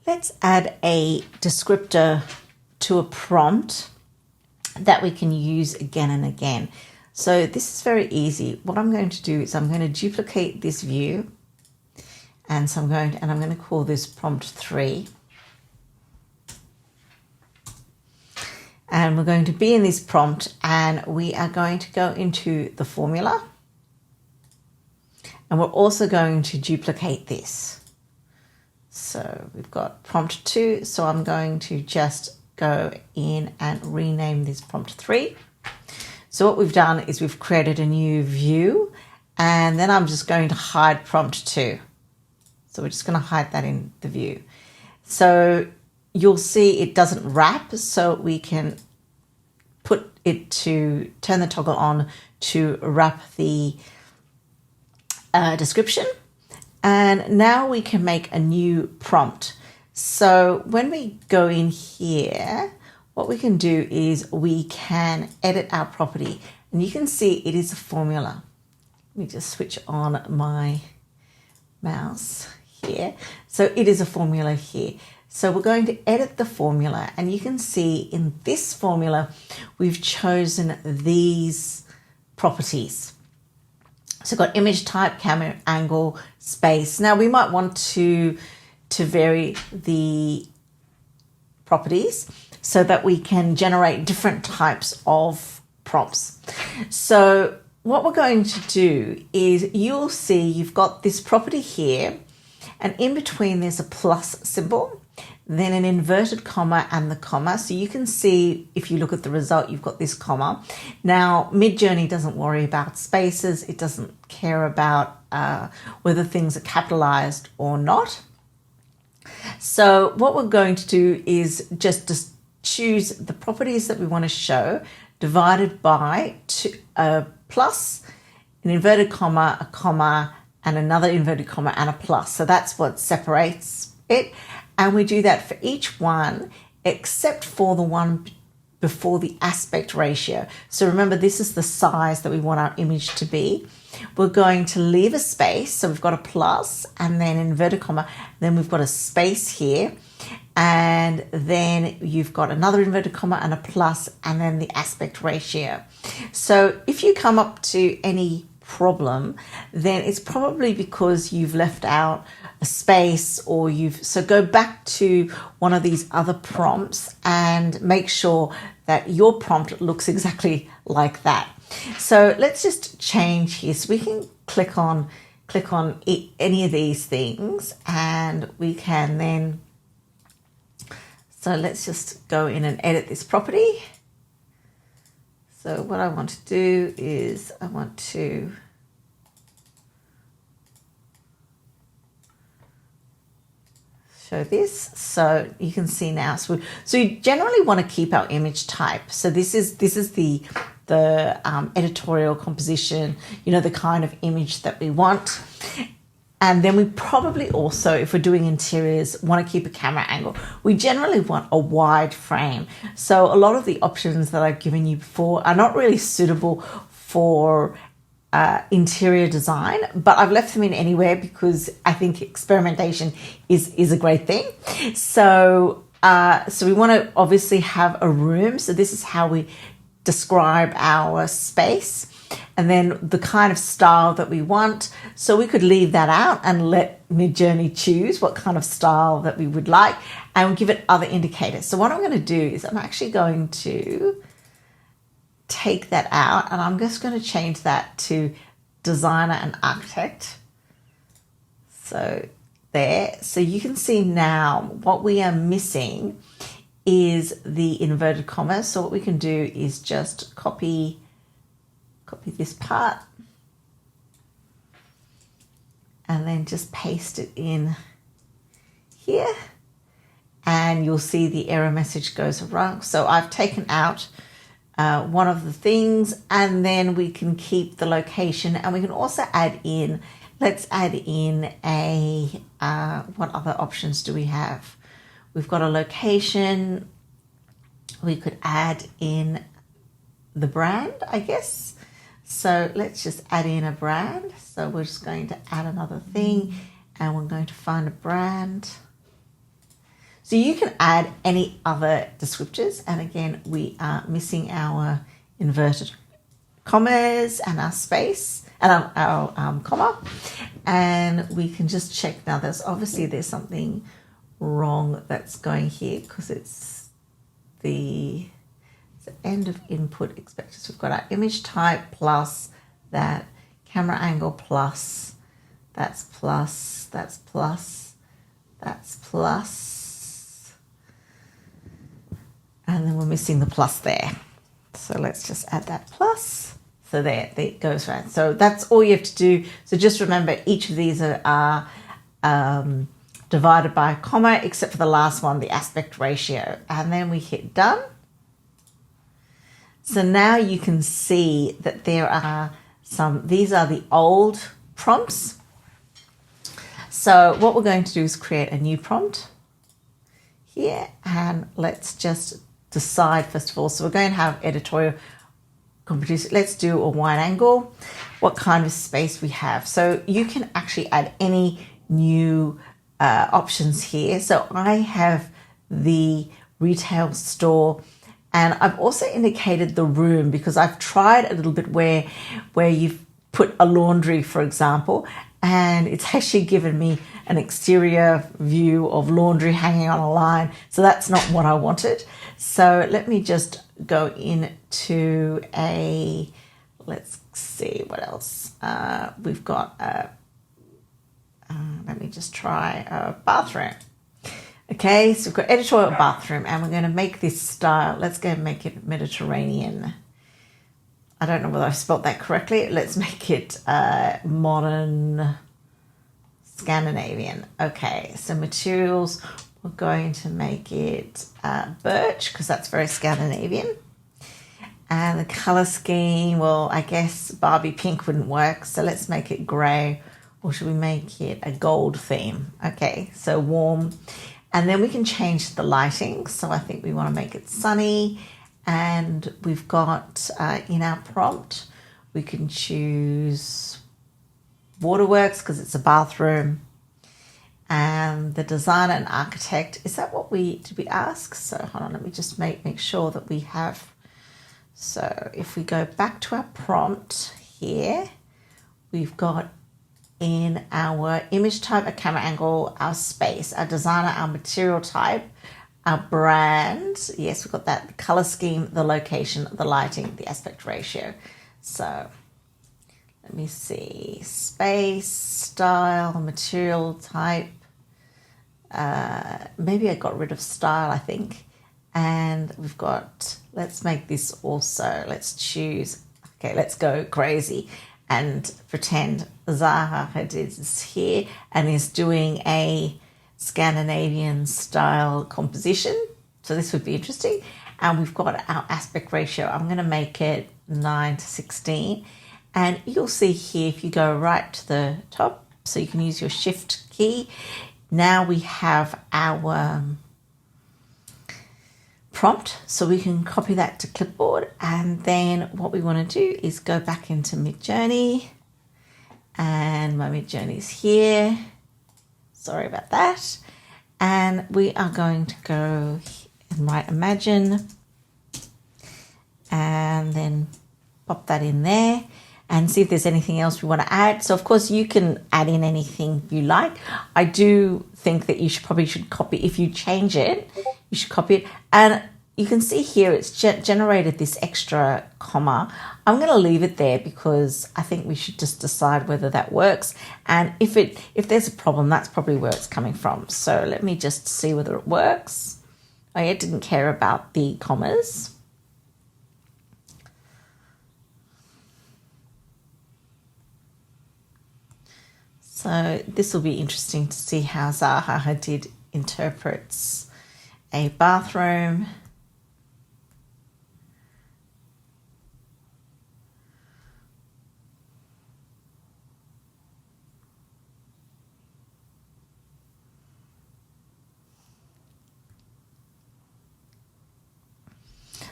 Let's add a descriptor to a prompt that we can use again and again. So this is very easy. What I'm going to do is I'm going to duplicate this view, and so I'm going to call this prompt 3. And we're going to be in this prompt, and we are going to go into the formula, and we're also going to duplicate this. So we've got prompt 2, so I'm going to just go in and rename this prompt 3. So what we've done is we've created a new view, and then I'm just going to hide prompt 2. So we're just going to hide that in the view. So you'll see it doesn't wrap, so we can put it to turn the toggle on to wrap the description. And now we can make a new prompt. So when we go in here, what we can do is we can edit our property, and you can see it is a formula. Let me just switch on my mouse here. So it is a formula here. So we're going to edit the formula, and you can see in this formula, we've chosen these properties. So we've got image type, camera angle, space. Now we might want to vary the properties so that we can generate different types of prompts. So what we're going to do is you'll see you've got this property here, and in between there's a plus symbol, then an inverted comma and the comma. So you can see if you look at the result, you've got this comma. Now, Midjourney doesn't worry about spaces. It doesn't care about whether things are capitalized or not. So what we're going to do is just choose the properties that we want to show divided by a plus, an inverted comma, a comma, and another inverted comma and a plus. So that's what separates it. And we do that for each one except for the one before the aspect ratio. So remember, this is the size that we want our image to be. We're going to leave a space. So we've got a plus and then inverted comma. Then we've got a space here. And then you've got another inverted comma and a plus, and then the aspect ratio. So if you come up to any problem, then it's probably because you've left out a space, or so go back to one of these other prompts and make sure that your prompt looks exactly like that. So let's just change here. So we can click on any of these things, and we can then, so let's just go in and edit this property. So what I want to do is I want to show this. So you can see now. So you generally want to keep our image type. So this is the editorial composition, the kind of image that we want. And then we probably also, if we're doing interiors, want to keep a camera angle. We generally want a wide frame. So a lot of the options that I've given you before are not really suitable for interior design, but I've left them in anywhere because I think experimentation is a great thing. So we want to obviously have a room. So this is how we describe our space, and then the kind of style that we want. So we could leave that out and let Midjourney choose what kind of style that we would like, and we'll give it other indicators. So what I'm going to do is I'm actually going to take that out, and I'm just going to change that to designer and architect. So there. So you can see now what we are missing is the inverted commas. So what we can do is just copy this part and then just paste it in here, and you'll see the error message goes wrong. So I've taken out one of the things, and then we can keep the location, and we can also add in, let's add in what other options do we have? We've got a location. We could add in the brand, I guess. So let's just add in a brand. So we're just going to add another thing, and we're going to find a brand. So you can add any other descriptors. And again, we are missing our inverted commas and our space and our comma. And we can just check now. There's something wrong that's going here because it's the end of input expected. So we've got our image type plus that camera angle plus, that's plus, that's plus, that's plus, and then we're missing the plus there. So let's just add that plus. So there it goes, right? So that's all you have to do. So just remember each of these are divided by a comma, except for the last one, the aspect ratio. And then we hit done. So now you can see that there are these are the old prompts. So what we're going to do is create a new prompt here, and let's just decide first of all. So we're going to have editorial competition. Let's do a wide angle, what kind of space we have. So you can actually add any new options here. So I have the retail store, and I've also indicated the room because I've tried a little bit where you've put a laundry, for example, and it's actually given me an exterior view of laundry hanging on a line. So that's not what I wanted. So let me just go into let's see what else. We've got let me just try a bathroom. Okay, so we've got editorial bathroom, and we're going to make this style. Let's go and make it Mediterranean. I don't know whether I've spelled that correctly. Let's make it modern Scandinavian. Okay, so materials, we're going to make it birch because that's very Scandinavian. And the color scheme, well, I guess Barbie pink wouldn't work, so let's make it gray. Or should we make it a gold theme? Okay, so warm. And then we can change the lighting. So I think we want to make it sunny. And we've got in our prompt, we can choose waterworks because it's a bathroom. And the designer and architect, is that what did we ask? So hold on, let me just make sure that we have. So if we go back to our prompt here, we've got in our image type, a camera angle, our space, our designer, our material type, our brand. Yes, we've got that, the color scheme, the location, the lighting, the aspect ratio. So let me see, space, style, material type. Maybe I got rid of style, I think. And we've got, let's make this also, let's choose, okay, let's go crazy and pretend Zaha Hadid is here and is doing a Scandinavian style composition. So this would be interesting. And we've got our aspect ratio. I'm going to make it 9:16. And you'll see here, if you go right to the top, so you can use your shift key. Now we have our prompt, so we can copy that to clipboard, and then what we want to do is go back into Midjourney, and my Midjourney is here. Sorry about that. And we are going to go and write imagine, and then pop that in there and see if there's anything else we want to add. So of course you can add in anything you like. I do think that you probably should copy, if you change it, you should copy it. And you can see here it's generated this extra comma. I'm going to leave it there because I think we should just decide whether that works. And if there's a problem, that's probably where it's coming from. So let me just see whether it works. I didn't care about the commas. So this will be interesting to see how Zaha Hadid interprets a bathroom.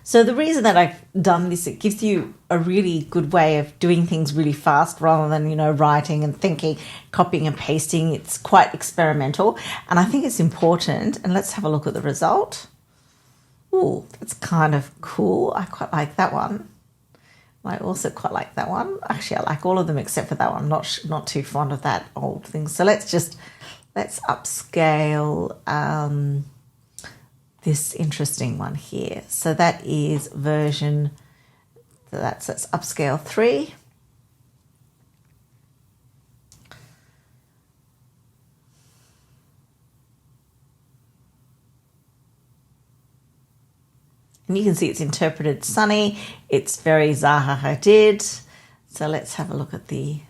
So the reason that I've done this, it gives you a really good way of doing things really fast rather than, writing and thinking, copying and pasting. It's quite experimental, and I think it's important. And let's have a look at the result. Ooh, that's kind of cool. I quite like that one. I also quite like that one. Actually, I like all of them except for that one. I'm not too fond of that old thing. So let's upscale this interesting one here. So that is version, that's upscale 3. And you can see it's interpreted sunny. It's very Zaha Hadid. So let's have a look at the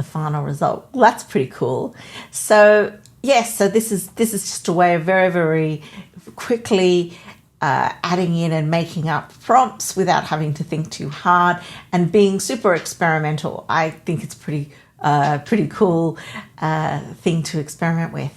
final result. Well, that's pretty cool. So yes, so this is just a way of very, very quickly adding in and making up prompts without having to think too hard and being super experimental. I think it's pretty cool thing to experiment with.